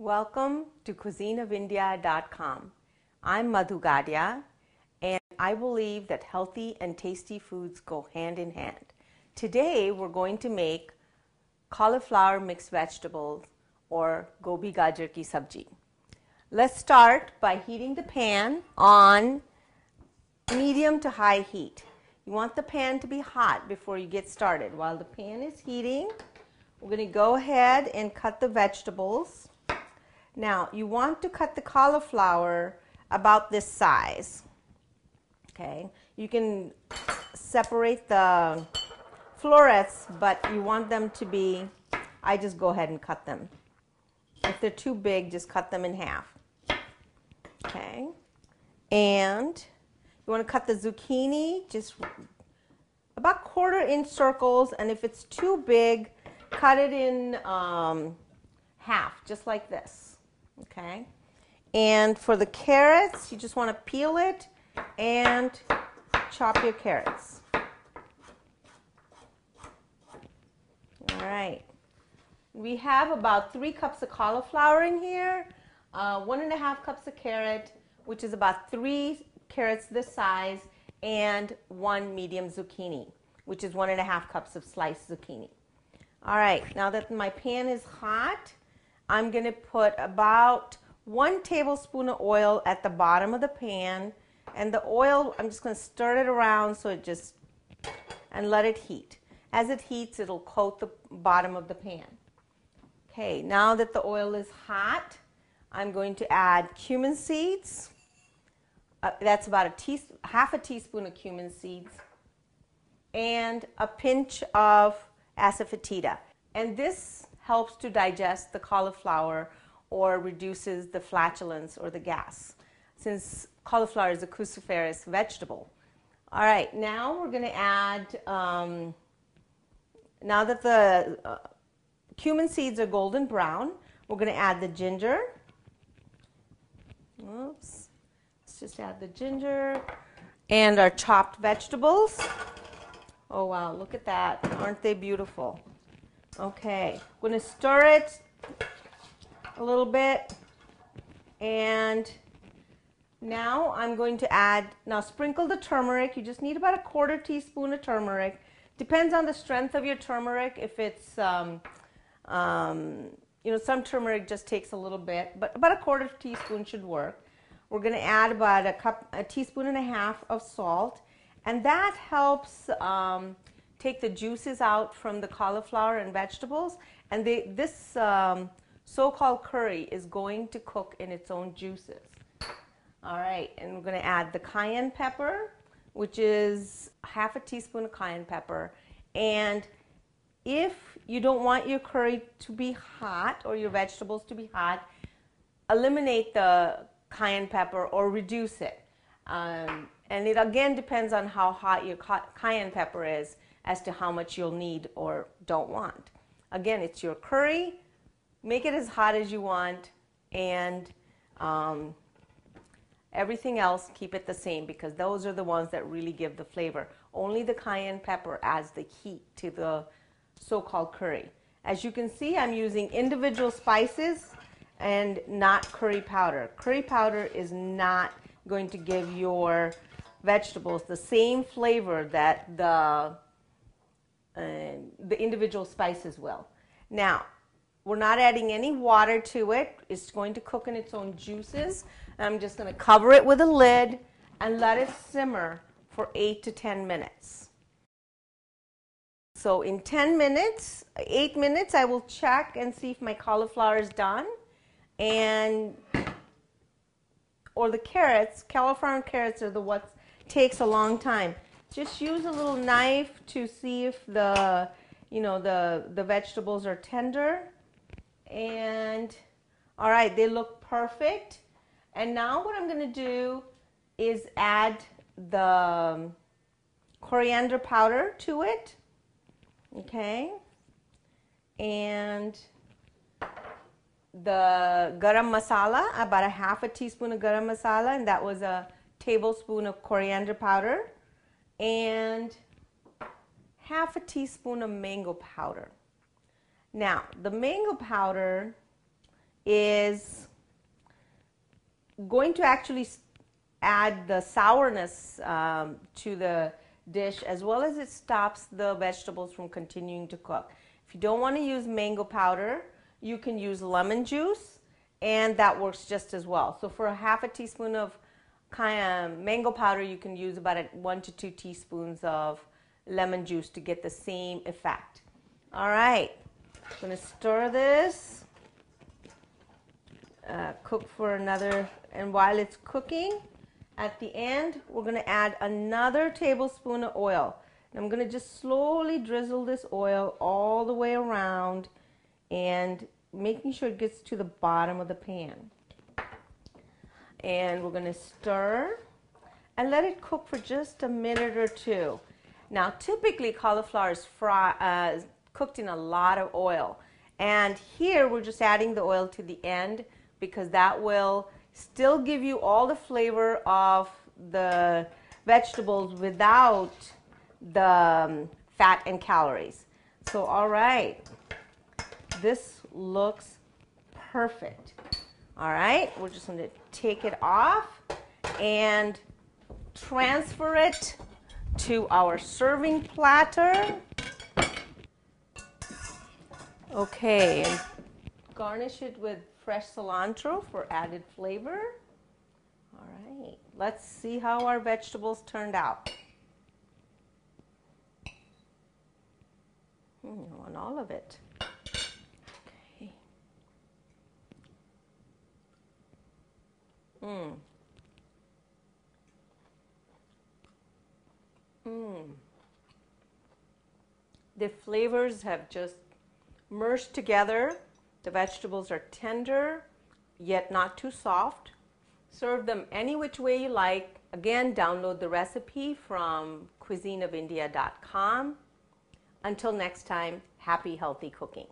Welcome to cuisineofindia.com. I'm Madhu and I believe that healthy and tasty foods go hand in hand. Today we're going to make cauliflower mixed vegetables or Gobhi Gajar ki Subji. Let's start by heating the pan on medium to high heat. You want the pan to be hot before you get started. While the pan is heating, we're going to go ahead and cut the vegetables. Now, you want to cut the cauliflower about this size. Okay, you can separate the florets, but you want them to be, I just go ahead and cut them. If they're too big, just cut them in half. Okay, and you want to cut the zucchini just about 1/4 inch circles, and if it's too big, cut it in half, just like this. Okay, and for the carrots, you just want to peel it and chop your carrots. All right, we have about 3 cups of cauliflower in here, 1.5 cups of carrot, which is about 3 carrots this size, and 1 medium zucchini, which is 1.5 cups of sliced zucchini. All right, now that my pan is hot, I'm going to put about 1 tablespoon of oil at the bottom of the pan, and the oil, I'm just going to stir it around so it just, and let it heat. As it heats, it'll coat the bottom of the pan. Okay, now that the oil is hot, I'm going to add cumin seeds. That's about half a teaspoon of cumin seeds, and a pinch of asafoetida. And this helps to digest the cauliflower or reduces the flatulence or the gas, since cauliflower is a cruciferous vegetable. All right, now we're going to add, now that the cumin seeds are golden brown, we're going to add the ginger. Oops. Let's just add the ginger and our chopped vegetables. Oh wow, look at that. Aren't they beautiful? Okay, I'm going to stir it a little bit, and now I'm going to add, now sprinkle the turmeric. You just need about 1/4 teaspoon of turmeric. Depends on the strength of your turmeric. If it's, you know, some turmeric just takes a little bit, but about 1/4 teaspoon should work. We're going to add about a teaspoon and a half of salt, and that helps take the juices out from the cauliflower and vegetables, and this so-called curry is going to cook in its own juices. All right, and we're going to add the cayenne pepper, which is half a teaspoon of cayenne pepper. And if you don't want your curry to be hot or your vegetables to be hot, eliminate the cayenne pepper or reduce it. And it again depends on how hot your cayenne pepper is as to how much you'll need or don't want. Again, it's your curry. Make it as hot as you want, and everything else, keep it the same, because those are the ones that really give the flavor. Only the cayenne pepper adds the heat to the so-called curry. As you can see, I'm using individual spices and not curry powder. Curry powder is not going to give your vegetables the same flavor that the individual spices will. Now, we're not adding any water to it. It's going to cook in its own juices. I'm just going to cover it with a lid and let it simmer for 8 to 10 minutes. So in 8 minutes, I will check and see if my cauliflower is done, or the carrots. Cauliflower and carrots are what takes a long time. Just use a little knife to see if the vegetables are tender. And all right, they look perfect. And now what I'm going to do is add the coriander powder to it. Okay, and the garam masala, about half a teaspoon of garam masala, and that was a tablespoon of coriander powder, and half a teaspoon of mango powder. Now, the mango powder is going to actually add the sourness to the dish, as well as it stops the vegetables from continuing to cook. If you don't want to use mango powder, you can use lemon juice, and that works just as well. So for a half a teaspoon of kind of mango powder, you can use about 1 to 2 teaspoons of lemon juice to get the same effect. All right, I'm going to stir this, cook for another, and while it's cooking, at the end, we're going to add another tablespoon of oil. And I'm going to just slowly drizzle this oil all the way around and making sure it gets to the bottom of the pan. And we're going to stir and let it cook for just a minute or two. Now, typically cauliflower is cooked in a lot of oil. And here we're just adding the oil to the end because that will still give you all the flavor of the vegetables without the fat and calories. So, all right, this looks perfect. All right, we're just going to take it off and transfer it to our serving platter. Okay, and garnish it with fresh cilantro for added flavor. All right, let's see how our vegetables turned out. I want all of it. Okay. The flavors have just merged together. The vegetables are tender, yet not too soft. Serve them any which way you like. Again, download the recipe from cuisineofindia.com. Until next time, happy, healthy cooking.